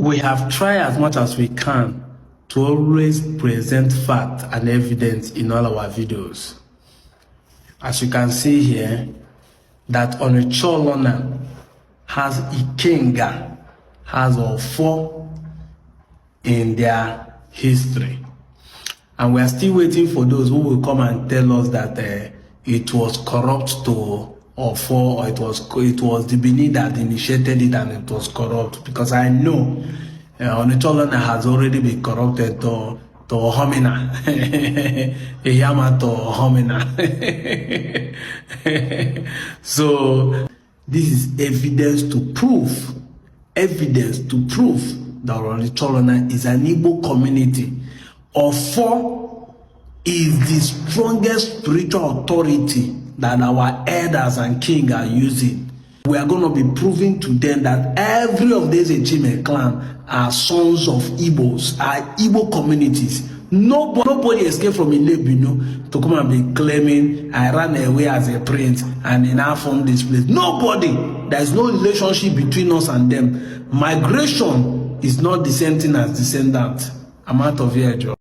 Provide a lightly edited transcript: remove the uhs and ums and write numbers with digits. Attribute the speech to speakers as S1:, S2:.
S1: We have tried as much as we can to always present fact and evidence in all our videos. As you can see here, that Onicha Olana has Ikenga, has Ofor in their history. And we are still waiting for those who will come and tell us that it was corrupt to Ofor, or it was the Benin that initiated it and it was corrupt. Because I know Onicha Olana has already been corrupted to homina. Eyama to homina. So this is evidence to prove that Onicha Olana is an Igbo community. Ofor is the strongest spiritual authority that our elders and king are using. We are going to be proving to them that every of these Echime clan are sons of Igbos, are Igbo communities. Nobody escaped from Ilebino to come and be claiming I ran away as a prince and then I found this place. Nobody. There is no relationship between us and them. Migration is not the same thing as descendant. I'm out of here, Joe.